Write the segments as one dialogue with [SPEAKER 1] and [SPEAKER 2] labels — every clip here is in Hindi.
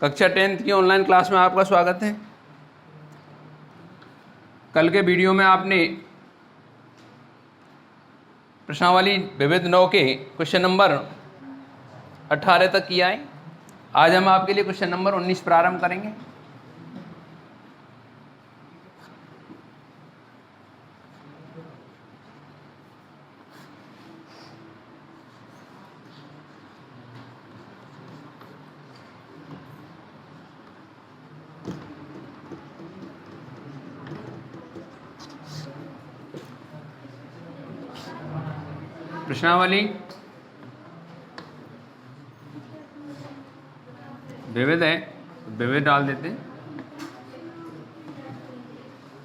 [SPEAKER 1] कक्षा 10th की ऑनलाइन क्लास में आपका स्वागत है। कल के वीडियो में आपने प्रश्नावली विविध 9 के क्वेश्चन नंबर 18 तक किया है। आज हम आपके लिए क्वेश्चन नंबर 19 प्रारंभ करेंगे। प्रश्नावली विविध है, विविध डाल देते हैं।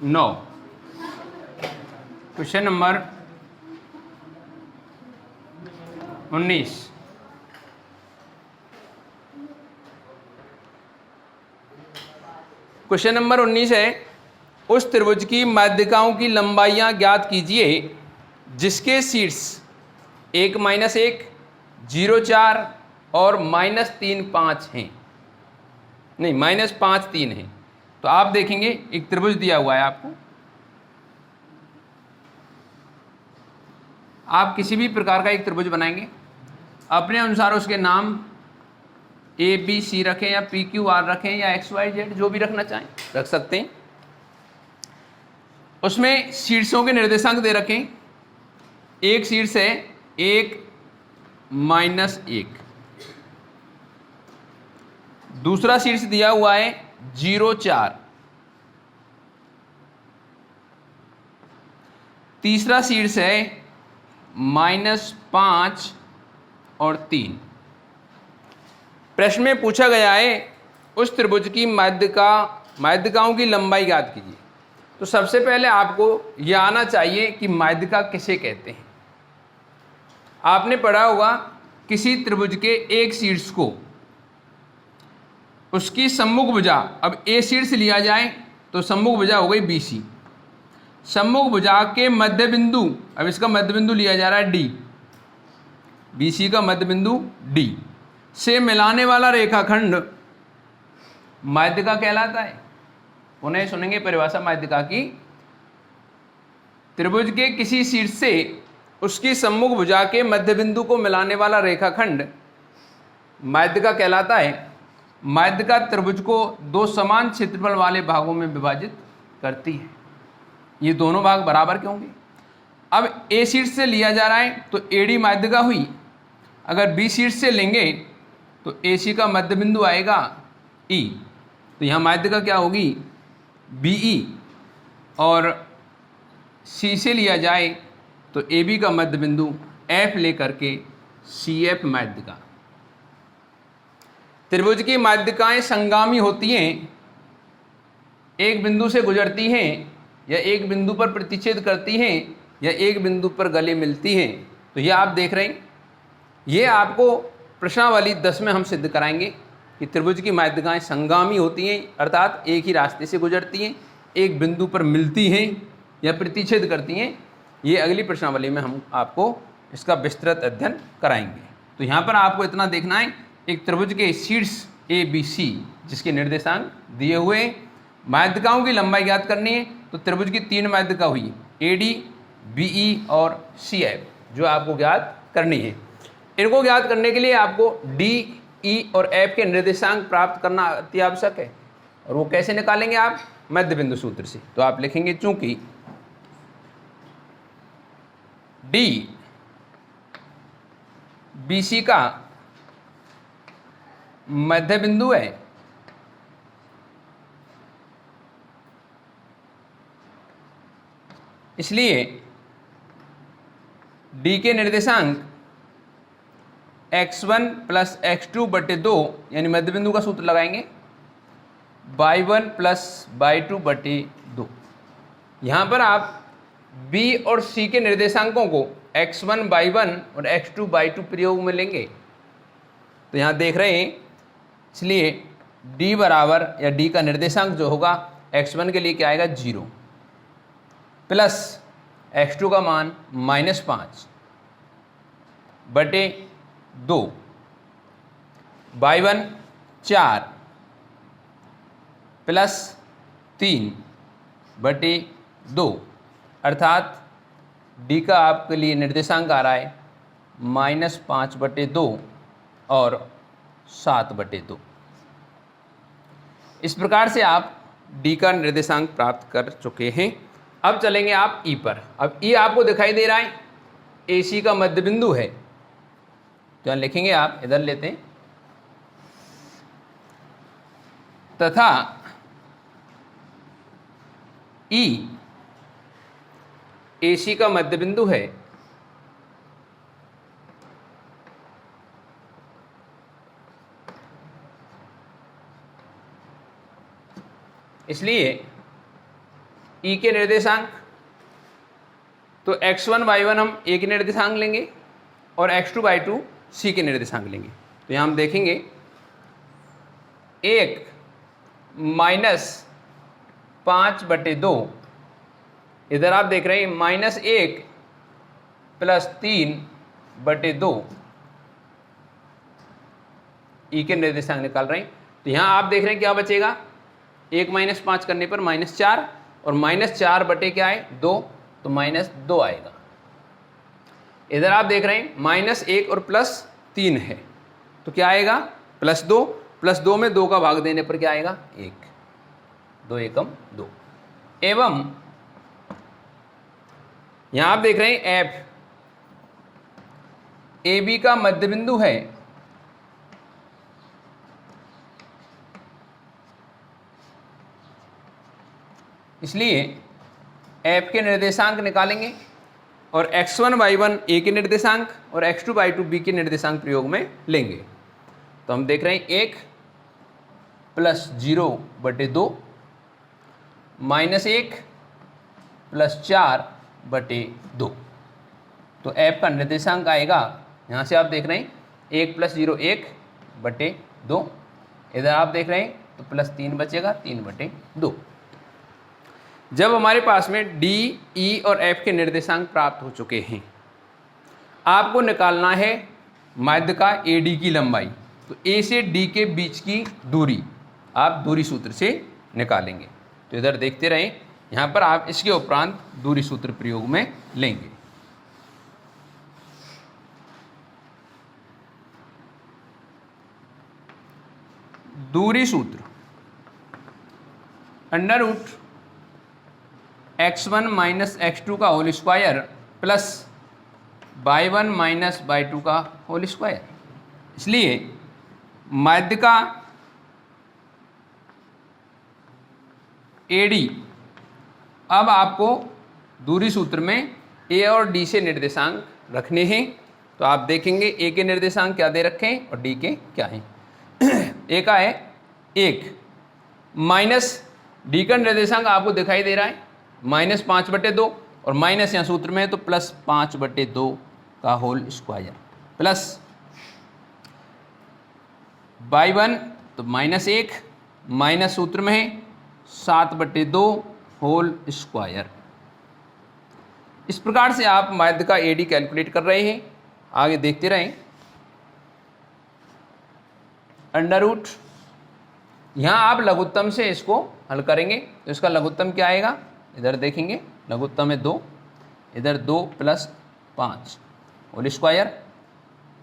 [SPEAKER 1] 9 क्वेश्चन नंबर 19। क्वेश्चन नंबर 19 है, उस त्रिभुज की माध्यिकाओं की लंबाइयां ज्ञात कीजिए जिसके शीर्ष 1 - 1, 0 4 और -3 5 हैं, नहीं -5 3 हैं। तो आप देखेंगे एक त्रिभुज दिया हुआ है आपको, आप किसी भी प्रकार का एक त्रिभुज बनाएंगे, अपने अनुसार उसके नाम ABC रखें या PQR रखें या XYZ जो भी रखना चाहें रख सकते हैं। उसमें शीर्षों के निर्देशांक दे रखें। एक शीर्ष है 1 - 1, दूसरा शीर्ष दिया हुआ है 0 4, तीसरा शीर्ष है -5 और 3। प्रश्न में पूछा गया है उस त्रिभुज की माध्यिकाओं की लंबाई ज्ञात कीजिए। तो सबसे पहले आपको यह आना चाहिए कि माध्यिका किसे कहते हैं। आपने पढ़ा होगा किसी त्रिभुज के एक शीर्ष को उसकी सम्मुख भुजा, अब ए शीर्ष लिया जाए तो सम्मुख भुजा हो गई BC, सम्मुख भुजा के मध्य बिंदु, अब इसका मध्य बिंदु लिया जा रहा है D, BC का मध्य बिंदु D से मिलाने वाला रेखाखंड माध्यिका कहलाता है। उन्हें सुनेंगे परिभाषा माध्यिका की, त्रिभुज के किसी शीर्ष से उसकी सम्मुख भुजा के मध्य बिंदु को मिलाने वाला रेखाखंड माध्यिका कहलाता है। माध्यिका त्रिभुज को 2 समान क्षेत्रफल वाले भागों में विभाजित करती है। ये दोनों भाग बराबर के होंगे। अब ए शीर्ष से लिया जा रहा है तो AD माध्यिका हुई। अगर B शीर्ष से लेंगे तो AC का मध्य बिंदु आएगा E, तो यहाँ माध्यिका क्या होगी BE, और C से लिया जाए तो AB का मध्य बिंदु F लेकर के CF माध्यिका। त्रिभुज की माध्यिकाएं संगामी होती हैं, एक बिंदु से गुजरती हैं या एक बिंदु पर प्रतिच्छेद करती हैं या एक बिंदु पर गले मिलती हैं। तो ये आप देख रहे हैं, ये आपको प्रश्नावली 10 में हम सिद्ध कराएंगे कि त्रिभुज की माध्यिकाएं संगामी होती हैं, अर्थात एक ही रास्ते से गुजरती हैं, एक बिंदु पर मिलती हैं या प्रतिच्छेद करती हैं। ये अगली प्रश्नावली में हम आपको इसका विस्तृत अध्ययन कराएंगे। तो यहाँ पर आपको इतना देखना है, एक त्रिभुज के शीर्ष ABC जिसके निर्देशांक दिए हुए, माध्यिकाओं की लंबाई ज्ञात करनी है। तो त्रिभुज की 3 माध्यिका हुई AD, BE और CF जो आपको ज्ञात करनी है। इनको ज्ञात करने के लिए आपको D, E और F के निर्देशांक प्राप्त करना अति आवश्यक है। और वो कैसे निकालेंगे आप? मध्य बिंदु सूत्र से। तो आप लिखेंगे चूंकि D BC का मध्य बिंदु है, इसलिए D के निर्देशांक x1 + x2/2 यानी मध्य बिंदु का सूत्र लगाएंगे y1 + y2/2। यहाँ पर आप B और C के निर्देशांकों को x1 y1 और x2 y2 प्रयोग में लेंगे। तो यहाँ देख रहे हैं, इसलिए D बराबर या D का निर्देशांक जो होगा x1 के लिए क्या आएगा 0 प्लस x2 का मान -5/2, y1 4 प्लस 3/2, अर्थात डी का आपके लिए निर्देशांक आ रहा है -5/2 और 7/2। इस प्रकार से आप डी का निर्देशांक प्राप्त कर चुके हैं। अब चलेंगे आप ई पर। अब ई आपको दिखाई दे रहा है एसी का मध्य बिंदु है, तो यहाँ लिखेंगे आप, इधर लेते हैं, तथा ई एसी का मध्य बिंदु है, इसलिए ई के निर्देशांक तो x1 y1 हम ए के निर्देशांक लेंगे और x2 y2 सी के निर्देशांक लेंगे। तो यहाँ हम देखेंगे 1 -5/2, इधर आप देख रहे हैं -1 + 3/2 ई के निर्देशांक निकाल रहे हैं। तो यहाँ आप देख रहे हैं क्या बचेगा, 1 - 5 करने पर -4 और -4 बटे क्या है 2, तो -2 आएगा। इधर आप देख रहे हैं -1 और +3 है, तो क्या आएगा +2, +2 में 2 का भाग देने पर क्या आएगा 1, 2 एकम 2। एवं यहां आप देख रहे हैं एफ ए बी का मध्य बिंदु है, इसलिए एफ के निर्देशांक निकालेंगे और x1 y1 ए के निर्देशांक और x2 y2 बी के निर्देशांक प्रयोग में लेंगे। तो हम देख रहे हैं 1 + 0/2 -1 + 4/2, तो f का निर्देशांक आएगा, यहाँ से आप देख रहे हैं 1 + 0 1/2, इधर आप देख रहे हैं तो +3 बचेगा 3/2। जब हमारे पास में डी, ई और एफ के निर्देशांक प्राप्त हो चुके हैं, आपको निकालना है माध्य का ए डी की लंबाई। तो ए से डी के बीच की दूरी आप दूरी सूत्र से निकालेंगे। तो इधर देखते रहें, यहाँ पर आप इसके उपरांत दूरी सूत्र प्रयोग में लेंगे। दूरी सूत्र √x1 - x2 का whole square plus y1 - y2 का होल स्क्वायर। इसलिए माध्य का AD अब आपको दूरी सूत्र में A और D से निर्देशांक रखने हैं। तो आप देखेंगे A के निर्देशांक क्या दे रखे हैं और D के क्या हैं। A का है 1 माइनस D का निर्देशांक आपको दिखाई दे रहा है -5/2 और माइनस यहाँ सूत्र में है तो +5/2 का होल स्क्वायर प्लस y1 तो -1 माइनस सूत्र में है 7/2 होल स्क्वायर। इस प्रकार से आप माध्य का AD कैलकुलेट कर रहे हैं। आगे देखते रहें। √ यहाँ आप लघुत्तम से इसको हल करेंगे तो इसका लघुत्तम क्या आएगा, इधर देखेंगे लघुत्तम है 2, इधर 2 + 5 होल स्क्वायर,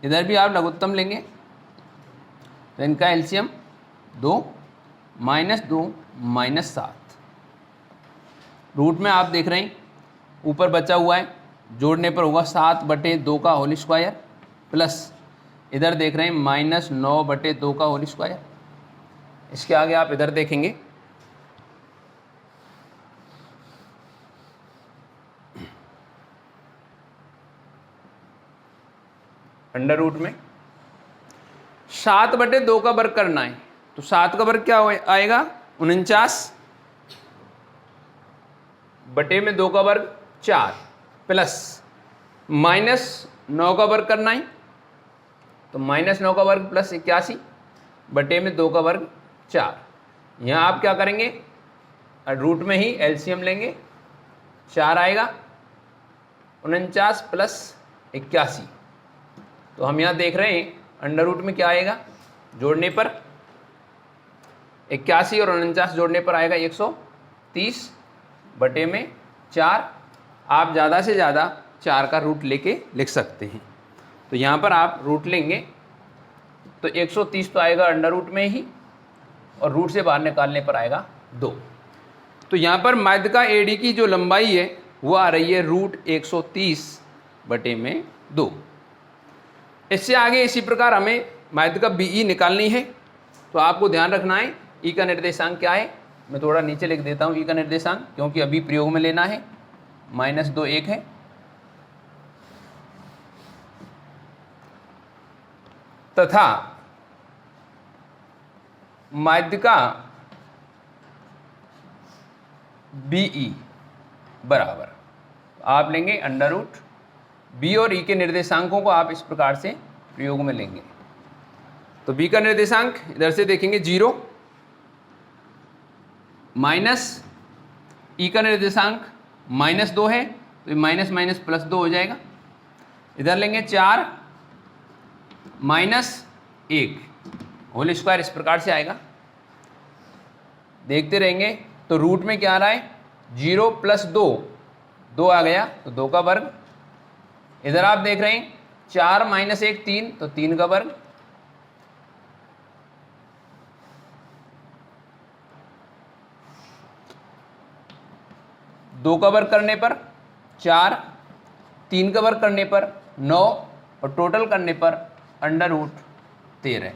[SPEAKER 1] इधर भी आप लघुत्तम लेंगे तो इनका एलसीएम 2 -2 -7। रूट में आप देख रहे हैं ऊपर बचा हुआ है, जोड़ने पर होगा 7/2 का होल स्क्वायर प्लस इधर देख रहे हैं -9/2 का होल स्क्वायर। इसके आगे आप इधर देखेंगे √ में 7/2 का वर्ग करना है तो 7 का वर्ग क्या आएगा 49/2 का वर्ग 4 प्लस -9 का वर्ग करना है तो -9 का वर्ग प्लस 81/2 का वर्ग 4। यहाँ आप क्या करेंगे रूट में ही एलसीएम लेंगे, 4 आएगा 49 + 81। तो हम यहाँ देख रहे हैं √ में क्या आएगा, जोड़ने पर 81 और 49 जोड़ने पर आएगा 130 बटे में 4। आप ज़्यादा से ज़्यादा 4 का रूट लेके लिख सकते हैं। तो यहाँ पर आप रूट लेंगे तो 130 तो आएगा अंडर रूट में ही, और रूट से बाहर निकालने पर आएगा 2। तो यहाँ पर माध्य का AD की जो लंबाई है वो आ रही है रूट 130 बटे में 2। इससे आगे इसी प्रकार हमें माध्य का BE निकालनी है। तो आपको ध्यान रखना है E का निर्देशांक क्या है। मैं थोड़ा नीचे लिख देता हूँ E का निर्देशांक, क्योंकि अभी प्रयोग में लेना है। -2 1 है, तथा माध्य का BE बराबर आप लेंगे अंडर रूट B और E के निर्देशांकों को आप इस प्रकार से प्रयोग में लेंगे। तो B का निर्देशांक इधर से देखेंगे 0, माइनस E का निर्देशांक -2 है, तो माइनस माइनस +2 हो जाएगा। इधर लेंगे 4 -1 होल स्क्वायर, इस प्रकार से आएगा। देखते रहेंगे तो रूट में क्या आ रहा है 0 + 2, 2 आ गया तो 2 का वर्ग। इधर आप देख रहे हैं 4 - 1 3, तो 3 का वर्ग। दो का वर्ग करने पर 4, 3 का वर्ग करने पर 9, और टोटल करने पर अंडर रूट 13।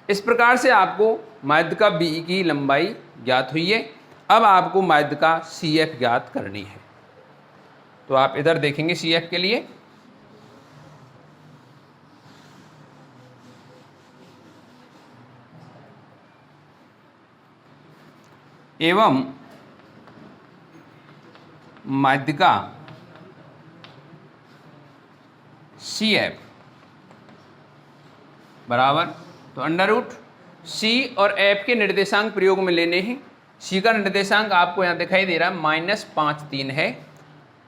[SPEAKER 1] इस प्रकार से आपको माध्य का BE की लंबाई ज्ञात हुई है। अब आपको माध्य का CF ज्ञात करनी है। तो आप इधर देखेंगे CF के लिए एवं माध्य का CF बराबर, तो अंडर रूट C और F के निर्देशांक प्रयोग में लेने हैं। C का निर्देशांक आपको यहाँ दिखाई दे रहा है -5 3 है,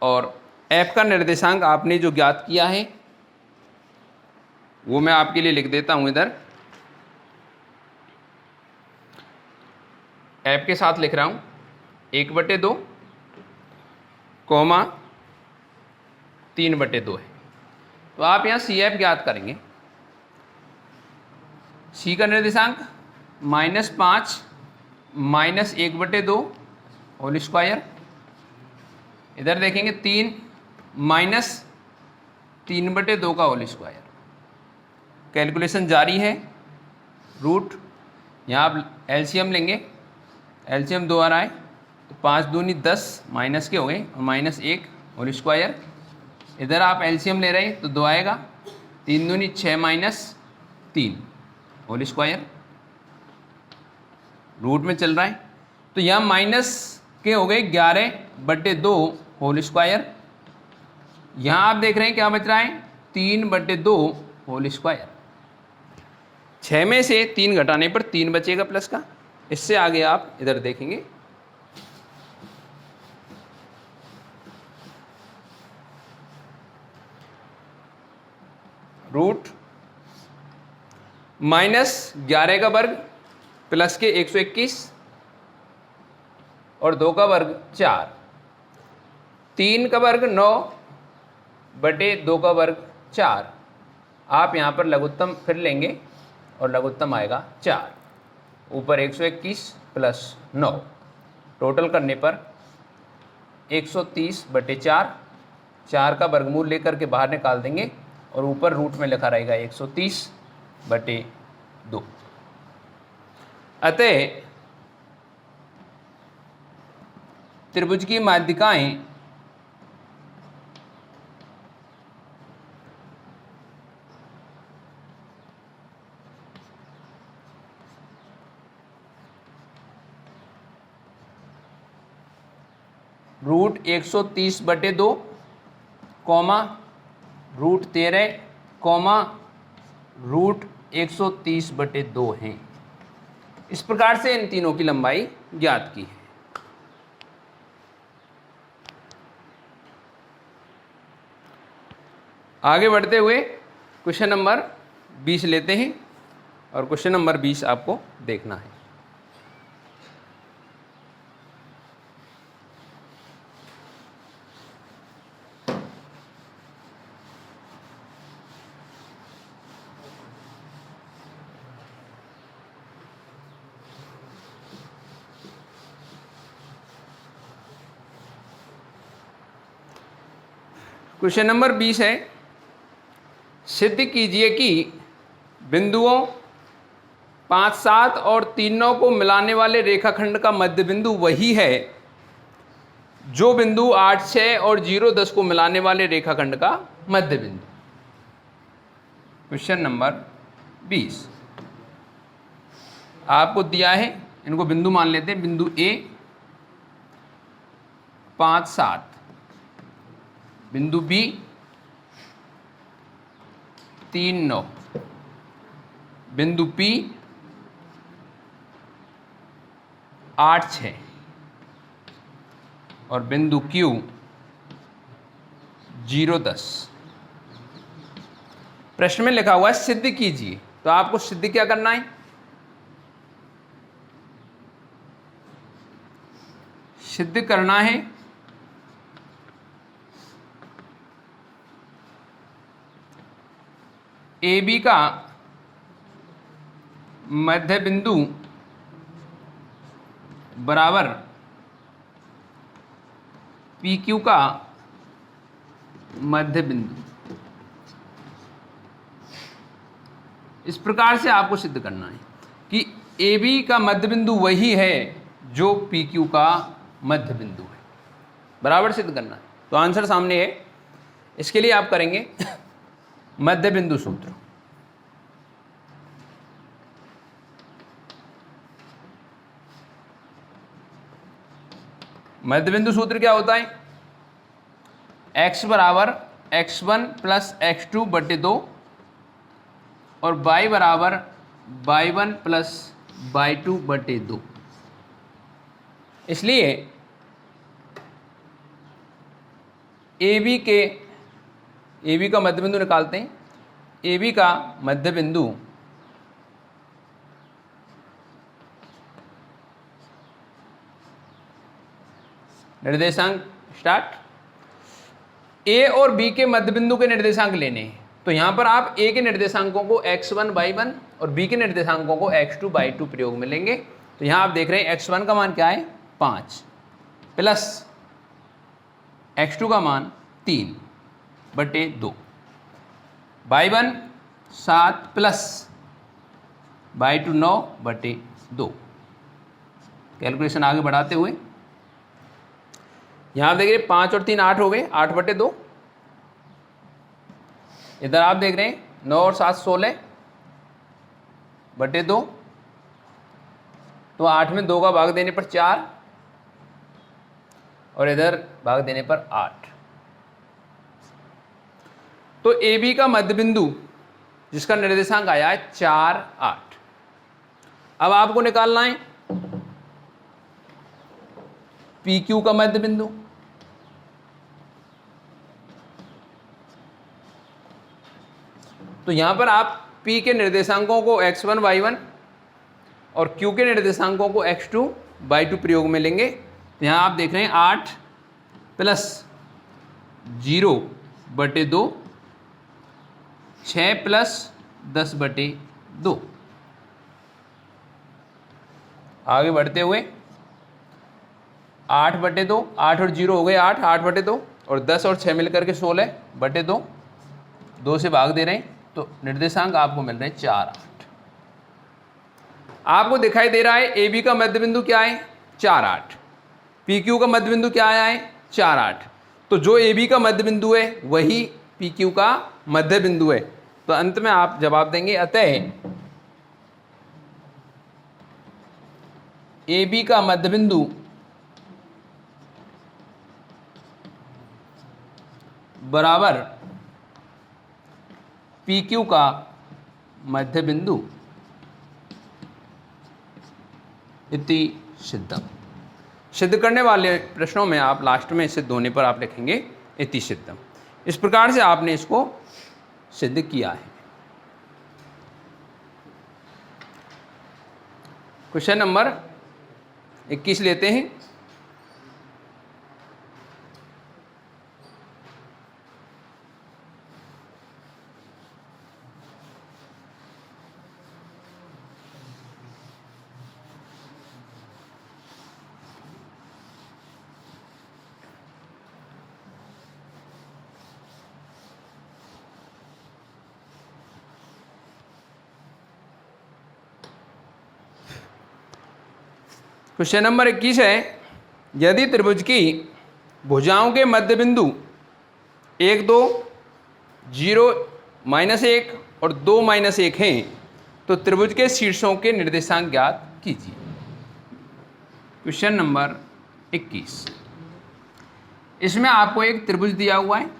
[SPEAKER 1] और F का निर्देशांक आपने जो ज्ञात किया है वो मैं आपके लिए लिख देता हूँ इधर। F के साथ लिख रहा हूँ 1/2 कोमा 3/2 है। तो आप यहाँ CF ज्ञात करेंगे। C का निर्देशांक -5 -1/2 होल स्क्वायर। इधर देखेंगे 3 -3/2 का होल स्क्वायर। कैलकुलेशन जारी है। रूट यहाँ आप LCM लेंगे, LCM 2 आ रहा है, तो 5 दूनी 10 माइनस के हो गए, और -1 होल स्क्वायर। इधर आप LCM ले रहे हैं तो 2 आएगा, 3 दूनी 6 - 3 होल स्क्वायर। रूट में चल रहा है तो यहाँ माइनस के हो गए 11/2 होल स्क्वायर। यहाँ आप देख रहे हैं क्या बच रहा है 3/2 होल स्क्वायर। 6 में से 3 घटाने पर 3 बचेगा प्लस का। इससे आगे आप इधर देखेंगे रूट -11 का वर्ग प्लस के 121 और 2 का वर्ग 4, 3 का वर्ग 9/2 का वर्ग 4। आप यहाँ पर लघुत्तम फिर लेंगे और लघुत्तम आएगा 4, ऊपर 121 + 9, टोटल करने पर 130/4, 4 का वर्गमूल लेकर के बाहर निकाल देंगे, और ऊपर रूट में लिखा रहेगा 130/2। अतः त्रिभुज की माध्यिकाएं root 130/2 comma root 13 comma root 130/2 हैं। इस प्रकार से इन तीनों की लंबाई ज्ञात की है। आगे बढ़ते हुए क्वेश्चन नंबर 20 लेते हैं, और क्वेश्चन नंबर 20 आपको देखना है। क्वेश्चन नंबर 20 है, सिद्ध कीजिए कि बिंदुओं 5, 7 और 3, 9 को मिलाने वाले रेखाखंड का मध्य बिंदु वही है जो बिंदु 8, 6 और 0, 10 को मिलाने वाले रेखाखंड का मध्य बिंदु। क्वेश्चन नंबर 20 आपको दिया है, इनको बिंदु मान लेते हैं। बिंदु ए 5, 7, बिंदु बी 3, 9, बिंदु पी 8, 6 और बिंदु क्यू 0, 10। प्रश्न में लिखा हुआ है सिद्ध कीजिए, तो आपको सिद्ध क्या करना है? सिद्ध करना है ए बी का मध्य बिंदु बराबर पी क्यू का मध्य बिंदु। इस प्रकार से आपको सिद्ध करना है कि ए बी का मध्य बिंदु वही है जो पी क्यू का मध्य बिंदु है। बराबर सिद्ध करना है, तो आंसर सामने है। इसके लिए आप करेंगे मध्य बिंदु सूत्र। मध्य बिंदु सूत्र क्या होता है? x बराबर x1 प्लस x2 बटे 2 और y बराबर y1 प्लस y2 बटे 2। इसलिए ए बी का मध्य बिंदु निकालते हैं। ए बी का मध्य बिंदु निर्देशांक स्टार्ट। ए और बी के मध्य बिंदु के निर्देशांक लेने हैं, तो यहां पर आप ए के निर्देशांकों को x1 y1 और बी के निर्देशांकों को x2 y2 प्रयोग में लेंगे। तो यहां आप देख रहे हैं x1 का मान क्या है 5 प्लस x2 का मान 3 बटे 2, y1 7 प्लस y2 9 बटे 2। कैलकुलेशन आगे बढ़ाते हुए यहां आप देख रहे हैं 5 और 3 8 हो गए, 8 बटे 2। इधर आप देख रहे हैं 9 और 7 16 बटे 2। तो 8 में 2 का भाग देने पर 4 और इधर भाग देने पर 8। तो ए बी का मध्य बिंदु जिसका निर्देशांक आया है 4, 8। अब आपको निकालना है पी क्यू का मध्य बिंदु। तो यहां पर आप P के निर्देशांकों को x1 y1 और Q के निर्देशांकों को x2 y2 प्रयोग में लेंगे। तो यहां आप देख रहे हैं 8 प्लस 0 बटे 2, 6 प्लस 10 बटे 2। आगे बढ़ते हुए 8 बटे 2, 8 और 0 हो गए 8, 8 बटे 2 और 10 और 6 मिलकर के 16 बटे 2, 2 से भाग दे रहे हैं। तो निर्देशांक आपको मिल रहे हैं 4, 8। आपको दिखाई दे रहा है ए बी का मध्य बिंदु क्या है 4, 8, पी क्यू का मध्य बिंदु क्या आया है 4, 8। तो जो ए बी का मध्य बिंदु है वही पी क्यू का मध्य बिंदु है। तो अंत में आप जवाब देंगे अतः ए बी का मध्य बिंदु बराबर पी क्यू का मध्य बिंदु इति सिद्धम। सिद्ध करने वाले प्रश्नों में आप लास्ट में सिद्ध होने पर आप लिखेंगे इति सिद्धम। इस प्रकार से आपने इसको सिद्ध किया है। क्वेश्चन नंबर 21 लेते हैं। क्वेश्चन नंबर 21 है, यदि त्रिभुज की भुजाओं के मध्य बिंदु 1 2 0 -1 और 2 -1 हैं तो त्रिभुज के शीर्षों के निर्देशांक ज्ञात कीजिए। क्वेश्चन नंबर 21, इसमें आपको एक त्रिभुज दिया हुआ है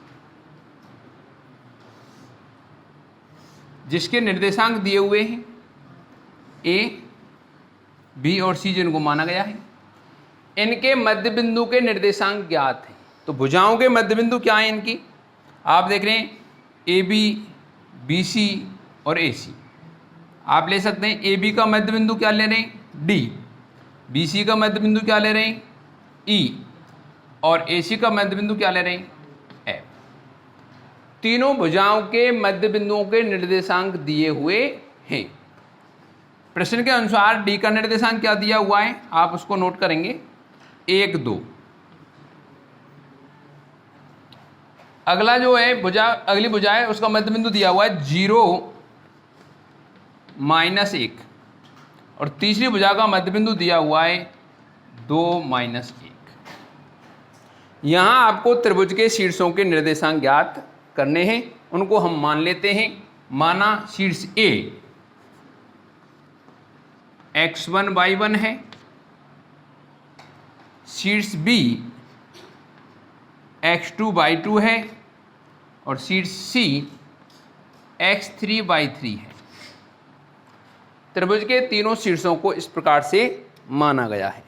[SPEAKER 1] जिसके निर्देशांक दिए हुए हैं A, B और C जिनको माना गया है। इनके मध्य बिंदु के निर्देशांक ज्ञात हैं। तो भुजाओं के मध्य बिंदु क्या है इनकी, आप देख रहे हैं AB, BC और AC। आप ले सकते हैं AB का मध्य बिंदु क्या ले रहे हैं D, BC का मध्य बिंदु क्या ले रहे हैं E और AC का मध्य बिंदु क्या ले रहे हैं F। तीनों भुजाओं के मध्य बिंदुओं के निर्देशांक दिए हुए हैं। प्रश्न के अनुसार D का निर्देशांक क्या दिया हुआ है, आप उसको नोट करेंगे 1 2। अगला जो है अगली भुजा है उसका मध्य बिंदु दिया हुआ है 0 -1 और तीसरी भुजा का मध्य बिंदु दिया हुआ है 2 -1। यहां आपको त्रिभुज के शीर्षों के निर्देशांक ज्ञात करने हैं। उनको हम मान लेते हैं। माना शीर्ष A x1 y1 है, शीर्ष B x2 y2 है और शीर्ष C x3 y3 है। त्रिभुज के तीनों शीर्षों को इस प्रकार से माना गया है।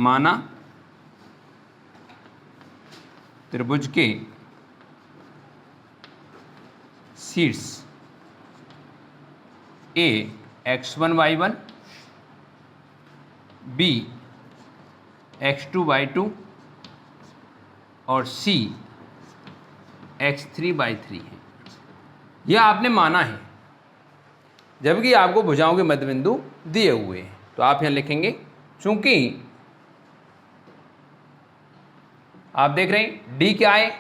[SPEAKER 1] माना त्रिभुज के शीर्ष A x1 y1, B x2 y2 और C x3 y3 है। यह आपने माना है, जबकि आपको भुजाओं के मध्य बिंदु दिए हुए हैं। तो आप यहां लिखेंगे, चूंकि आप देख रहे हैं D क्या है,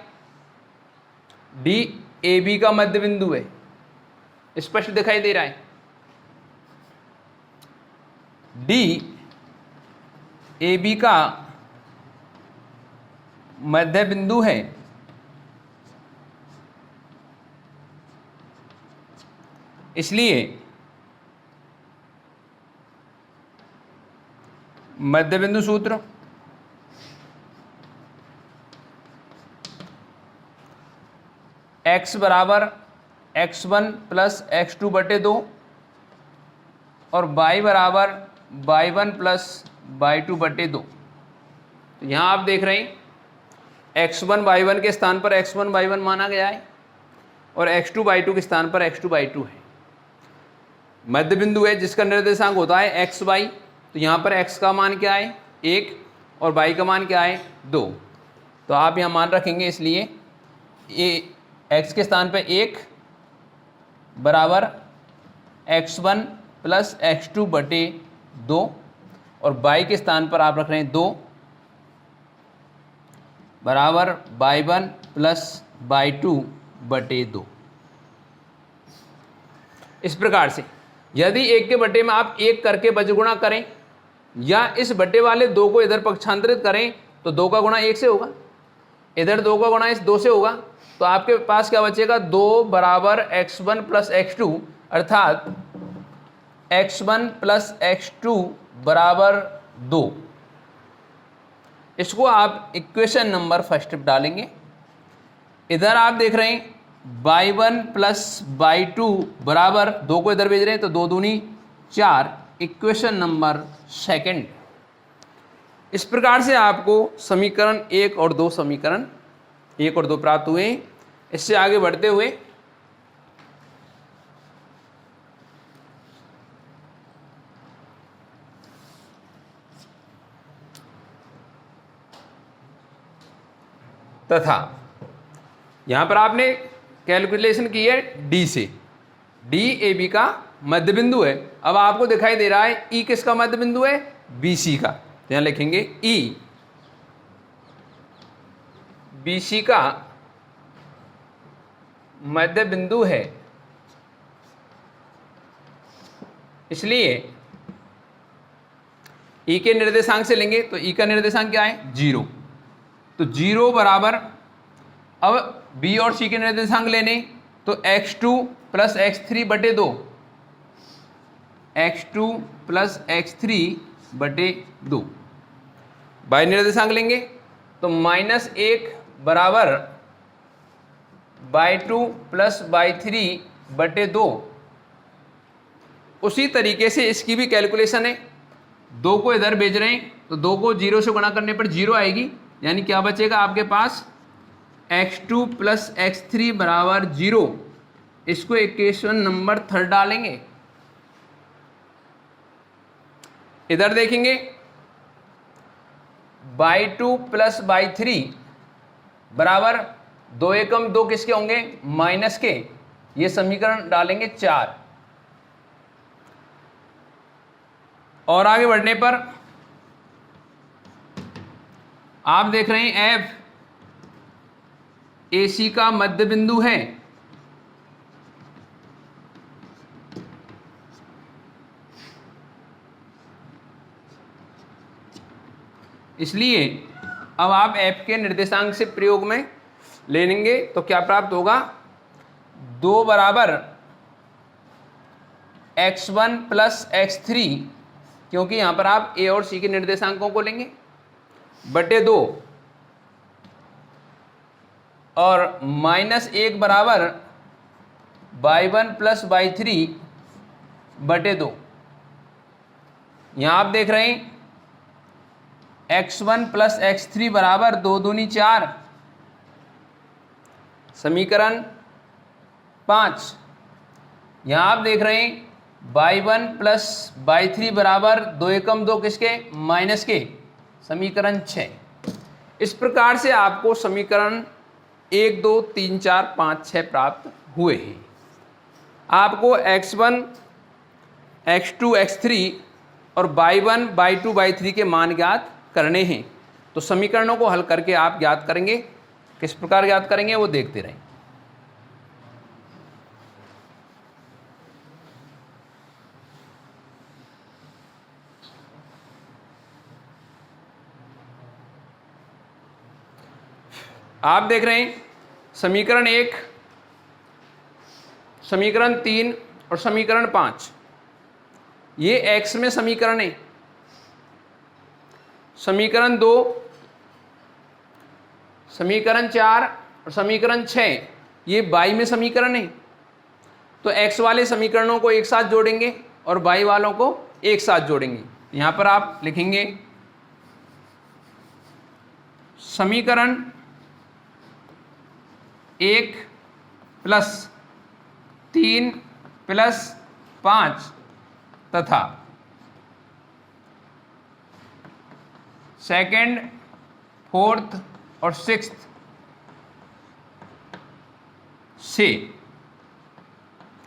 [SPEAKER 1] D AB का मध्य बिंदु है, स्पष्ट दिखाई दे रहा है। D AB का मध्य बिंदु है, इसलिए मध्य बिंदु सूत्र x बराबर x1 प्लस x2 बटे 2 और y बराबर y1 प्लस y2 बटे 2। तो यहाँ आप देख रहे हैं x1 y1 के स्थान पर x1 y1 माना गया है और x2 y2 के स्थान पर x2 y2 है। मध्य बिंदु है जिसका निर्देशांक होता है x y। तो यहाँ पर x का मान क्या है 1 और y का मान क्या है 2। तो आप यहाँ मान रखेंगे, इसलिए x के स्थान पे 1 बराबर x1 प्लस x2 बटे 2 और y के स्थान पर आप रख रहे हैं 2 बराबर y1 प्लस y2 बटे 2। इस प्रकार से यदि 1 के बटे में आप 1 करके बजगुणा करें या इस बटे वाले 2 को इधर पक्षांतरित करें तो 2 का गुणा 1 से होगा, इधर 2 का गुणा इस 2 से होगा। तो आपके पास क्या बचेगा 2 बराबर x1 प्लस x2 अर्थात x1 प्लस x2 बराबर 2। इसको आप इक्वेशन नंबर फर्स्ट डालेंगे। इधर आप देख रहे हैं y1 प्लस y2 बराबर 2 को इधर भेज रहे हैं तो 2 दूनी 4, इक्वेशन नंबर सेकंड। इस प्रकार से आपको समीकरण 1 और 2 प्राप्त हुए। इससे आगे बढ़ते हुए तथा यहां पर आपने कैलकुलेशन की है D से, D AB का मध्य बिंदु है। अब आपको दिखाई दे रहा है E किसका मध्य बिंदु है BC का। तो यहां लिखेंगे E BC का मध्य बिंदु है इसलिए ई के निर्देशांक से लेंगे तो ई का निर्देशांक क्या है 0, तो 0 बराबर, अब बी और सी के निर्देशांक लेने तो x2 प्लस x3 बटे 2, x2 प्लस x3 बटे 2। बाई निर्देशांक लेंगे तो -1 बराबर बाई 2 प्लस बाई 3 बटे 2। उसी तरीके से इसकी भी कैलकुलेशन है, 2 को इधर भेज रहे हैं तो 2 को 0 से गुणा करने पर 0 आएगी, यानी क्या बचेगा आपके पास x2 प्लस x3 बराबर 0। इसको इक्वेशन नंबर 3 डालेंगे। इधर देखेंगे बाई 2 प्लस बाई 3 बराबर 2 एकम 2 किसके होंगे माइनस के, ये समीकरण डालेंगे 4। और आगे बढ़ने पर आप देख रहे हैं एफ AC का मध्य बिंदु है, इसलिए अब आप एफ के निर्देशांक से प्रयोग में ले लेंगे तो क्या प्राप्त होगा 2 बराबर x1 प्लस x3, क्योंकि यहां पर आप ए और सी के निर्देशांकों को लेंगे, बटे 2 और -1 बराबर y1 प्लस y3 बटे 2। यहां आप देख रहे हैं x1 प्लस x3 बराबर 2 दूनी 4, समीकरण 5। यहां आप देख रहे हैं y1 प्लस y3 बराबर 2 एकम 2 किसके माइनस के, समीकरण 6। इस प्रकार से आपको समीकरण 1 2 3 4 5 6 प्राप्त हुए हैं। आपको x1 x2 x3 और y1 y2 y3 के मान ज्ञात करने हैं। तो समीकरणों को हल करके आप ज्ञात करेंगे, किस प्रकार ज्ञात करेंगे वो देखते रहें। आप देख रहे हैं समीकरण 1, समीकरण 3 और समीकरण 5, ये x में समीकरण है। समीकरण 2, समीकरण 4 और समीकरण 6 ये y में समीकरण है। तो x वाले समीकरणों को एक साथ जोड़ेंगे और y वालों को एक साथ जोड़ेंगे। यहां पर आप लिखेंगे समीकरण 1 प्लस 3 प्लस 5 तथा सेकंड, फोर्थ और सिक्स्थ से,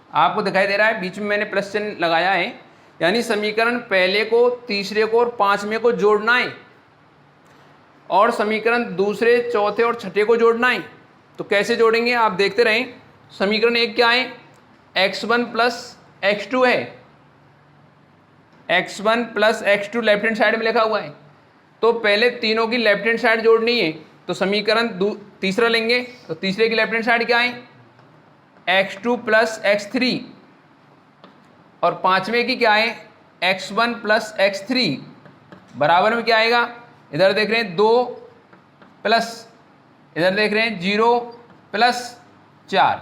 [SPEAKER 1] आपको दिखाई दे रहा है बीच में मैंने प्लस चिन्ह लगाया है, यानी समीकरण पहले को, तीसरे को और पांचवें को जोड़ना है और समीकरण दूसरे, चौथे और छठे को जोड़ना है। तो कैसे जोड़ेंगे आप देखते रहें। समीकरण 1 क्या है, x1 प्लस x2 है, x1 plus x2 left hand side में लिखा हुआ है, तो पहले तीनों की लेफ्ट हैंड साइड जोड़नी है। तो समीकरण तीसरा लेंगे तो तीसरे की लेफ्ट हैंड साइड क्या है x2 प्लस x3 और पांचवें की क्या है x1 प्लस x3 बराबर में क्या आएगा, इधर देख रहे हैं 2 प्लस, इधर देख रहे हैं 0 प्लस 4।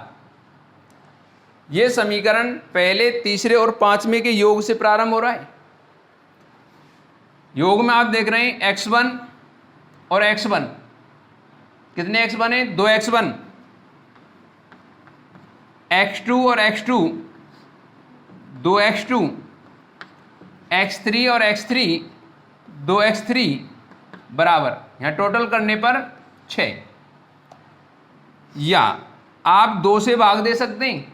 [SPEAKER 1] ये समीकरण पहले, तीसरे और पांचवें के योग से प्रारंभ हो रहा है। योग में आप देख रहे हैं x1 और x1, कितने x1 है 2x1, x2 और x2 2x2, x3 और x3 2x3 बराबर, यहाँ टोटल करने पर 6। या आप 2 से भाग दे सकते हैं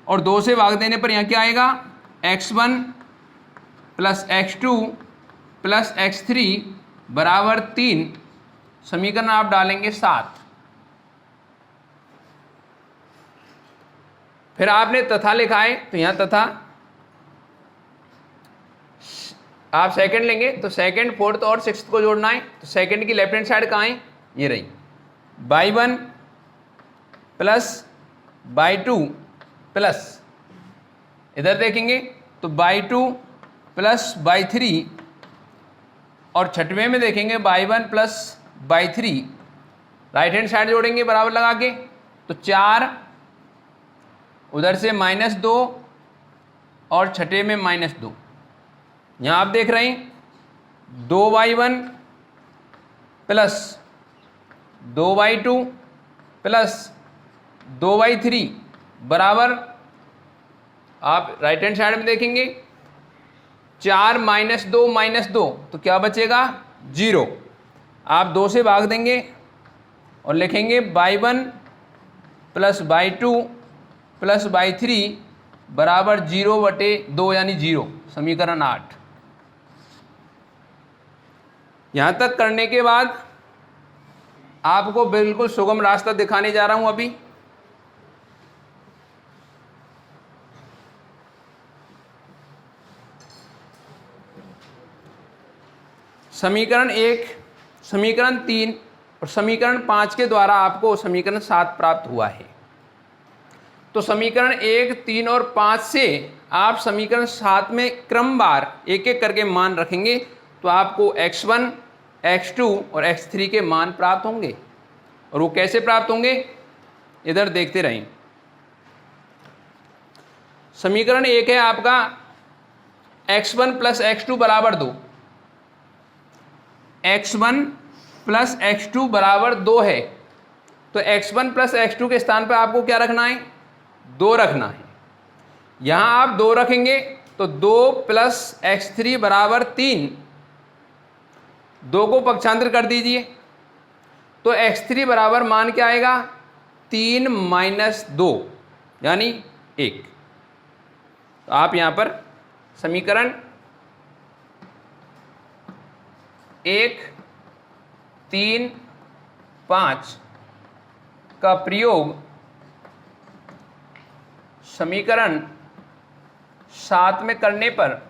[SPEAKER 1] और 2 से भाग देने पर यहाँ क्या आएगा x1 plus x2 plus x3 बराबर 3, समीकरण आप डालेंगे 7। फिर आपने तथा लिखा है तो यहाँ तथा आप सेकंड लेंगे तो सेकंड, फोर्थ और सिक्स्थ को जोड़ना है, तो सेकंड की लेफ्ट हैंड साइड कहाँ है, ये रही, बाई 1 प्लस बाई 2 प्लस, इधर देखेंगे तो बाई 2 प्लस बाई 3, और छठवें में देखेंगे by 1 plus by 3, right hand side जोड़ेंगे बराबर लगा के, तो 4, उधर से -2 और छठे में -2। यहाँ आप देख रहे हैं 2/1 प्लस 2/2 प्लस 2/3 बराबर, आप राइट हैंड साइड में देखेंगे 4 -2 -2, तो क्या बचेगा 0। आप 2 से भाग देंगे और लिखेंगे by 1 plus by 2 plus by 3 बराबर 0/2 यानी 0, समीकरण 8। यहाँ तक करने के बाद आपको बिल्कुल सुगम रास्ता दिखाने जा रहा हूँ अभी। समीकरण 1, समीकरण 3 और समीकरण 5 के द्वारा आपको समीकरण 7 प्राप्त हुआ है। तो समीकरण 1, 3 और 5 से आप समीकरण 7 में क्रमवार एक एक करके मान रखेंगे तो आपको x1, x2 और x3 के मान प्राप्त होंगे। और वो कैसे प्राप्त होंगे, इधर देखते रहें। समीकरण 1 है आपका x1 प्लस x2 बराबर 2, x1 प्लस x2 बराबर 2 है, तो x1 प्लस x2 के स्थान पर आपको क्या रखना है, 2 रखना है। यहां आप 2 रखेंगे तो 2 प्लस x3 बराबर 3, 2 को पक्षांतर कर दीजिए तो x3 बराबर मान क्या आएगा, 3 - 2 यानी 1। तो आप यहां पर समीकरण 1, 3, 5 का प्रयोग समीकरण 7 में करने पर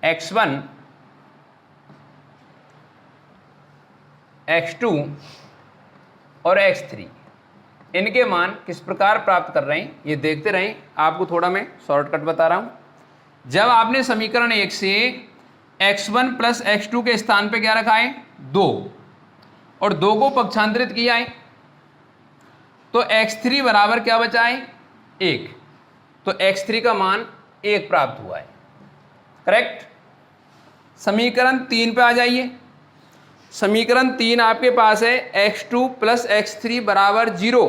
[SPEAKER 1] x1, x2 और x3 इनके मान किस प्रकार प्राप्त कर रहे हैं ये देखते रहें। आपको थोड़ा मैं शॉर्टकट बता रहा हूं। जब आपने समीकरण 1 से x1 प्लस x2 के स्थान पे क्या रखा है, 2, और 2 को पक्षांतरित किया है तो x3 बराबर क्या बचा है, 1। तो x3 का मान 1 प्राप्त हुआ है, करेक्ट। समीकरण 3 पे आ जाइए। समीकरण 3 आपके पास है x2 प्लस x3 बराबर 0।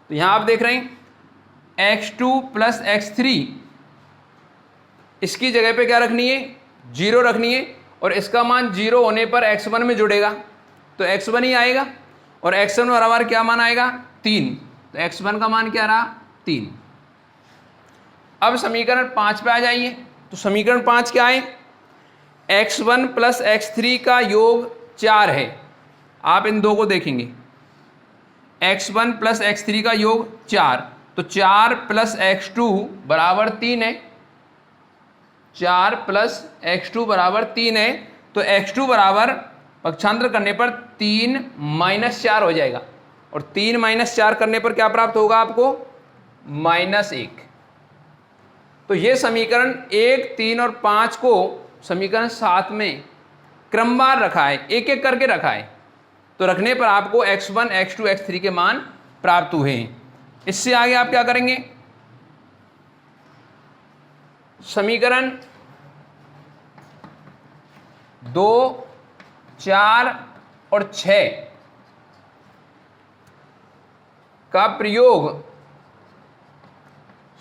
[SPEAKER 1] तो यहां आप देख रहे हैं x2 प्लस x3, इसकी जगह पे क्या रखनी है, 0 रखनी है, और इसका मान 0 होने पर x1 में जुड़ेगा तो x1 ही आएगा, और x1 बराबर क्या मान आएगा, 3। तो x1 का मान क्या रहा, 3। अब समीकरण 5 पे आ जाइए। तो समीकरण 5 क्या है, x1 प्लस x3 का योग 4 है। आप इन 2 को देखेंगे, x1 प्लस x3 का योग 4, तो 4 प्लस x2 बराबर 3 है। 4 प्लस x2 बराबर 3 है, तो x2 बराबर पक्षांतर करने पर 3 - 4 हो जाएगा, और 3 - 4 करने पर क्या प्राप्त होगा आपको, -1। तो ये समीकरण 1, 3 और 5 को समीकरण 7 में क्रमवार रखा है, एक एक करके रखा है, तो रखने पर आपको x1, x2, x3 के मान प्राप्त हुए हैं। इससे आगे आप क्या करेंगे, समीकरण 2, 4 और 6 का प्रयोग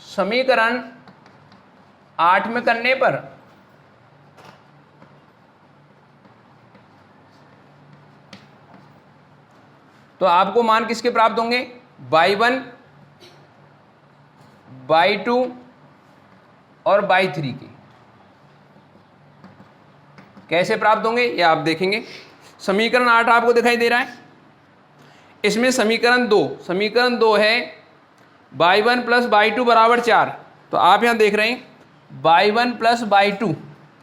[SPEAKER 1] समीकरण 8 में करने पर तो आपको मान किसके प्राप्त होंगे, y1, y2 और y3 के। कैसे प्राप्त होंगे ये आप देखेंगे। समीकरण 8 आपको दिखाई दे रहा है, इसमें समीकरण 2 है y1 प्लस y2 बराबर 4। तो आप यहाँ देख रहे हैं y1 प्लस y2,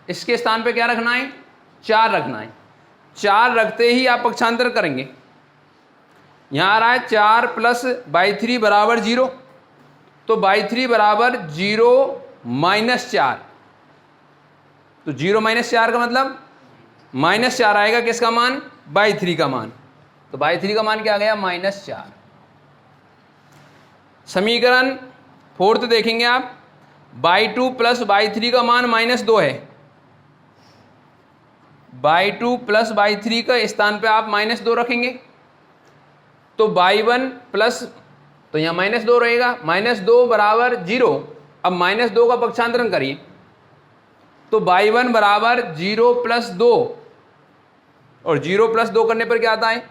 [SPEAKER 1] इसके स्थान पे क्या रखना है? 4 रखना है। 4 रखते ही आप पक्षांतर करेंगे। यहाँ आ रहा है 4 प्लस y3 बराबर 0, तो y3 बराबर 0 माइनस 4। तो 0 माइनस 4 का मतलब माइनस 4 आएगा, किसका मान? y3 का मान। तो y3 का मान क्या आ गया? -4। समीकरण 4 देखेंगे आप, y2 प्लस y3 का मान -2 है। y2 प्लस y3 का स्थान पे आप -2 रखेंगे, तो y1 प्लस, तो यहाँ -2 रहेगा, -2 बराबर 0। अब -2 का पक्षांतरण करिए, तो y1 बराबर 0 प्लस 2, और 0 प्लस 2 करने पर क्या आता है?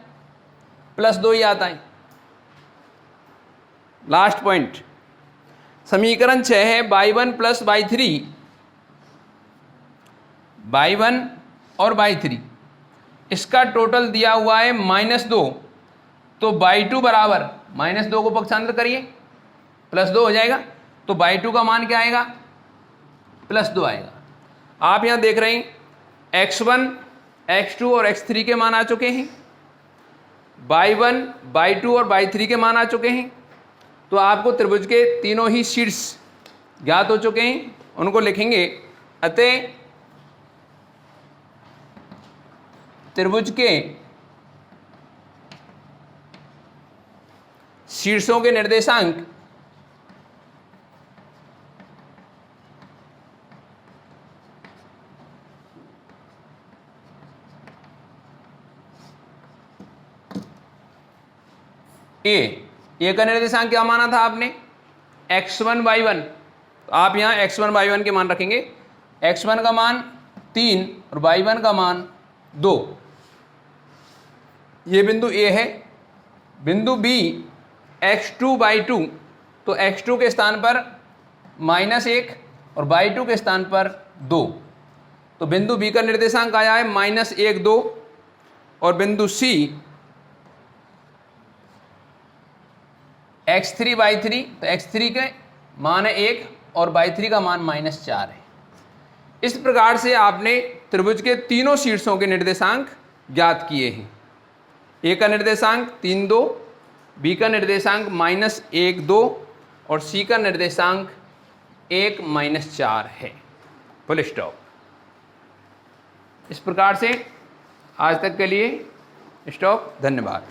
[SPEAKER 1] +2 ही आता है। लास्ट पॉइंट, समीकरण 6 है y1 प्लस y3, y1 और y3 इसका टोटल दिया हुआ है -2। तो y2 बराबर -2 को पक्षांतर करिए, +2 हो जाएगा। तो y2 का मान क्या आएगा? +2 आएगा। आप यहाँ देख रहे हैं x1, x2 और x3 के मान आ चुके हैं, y1, y2 और y3 के मान आ चुके हैं। तो आपको त्रिभुज के तीनों ही शीर्ष ज्ञात हो चुके हैं, उनको लिखेंगे। अतः त्रिभुज के शीर्षों के निर्देशांक ए का निर्देशांक क्या माना था आपने? x1 y1। तो आप यहाँ x1 y1 के मान रखेंगे। x1 का मान 3 और y1 का मान 2। ये बिंदु ए है। बिंदु बी x2 y2, तो x2 के स्थान पर -1 और y2 के स्थान पर 2। तो बिंदु बी का निर्देशांक आया है -1 2। और बिंदु सी x3 y3, तो x3 के मान है 1 और y3 का मान -4 है। इस प्रकार से आपने त्रिभुज के तीनों शीर्षों के निर्देशांक ज्ञात किए हैं। ए का निर्देशांक 3 2, बी का निर्देशांक -1 2 और सी का निर्देशांक 1 -4 है। Full stop. इस प्रकार से आज तक के लिए स्टॉप। धन्यवाद।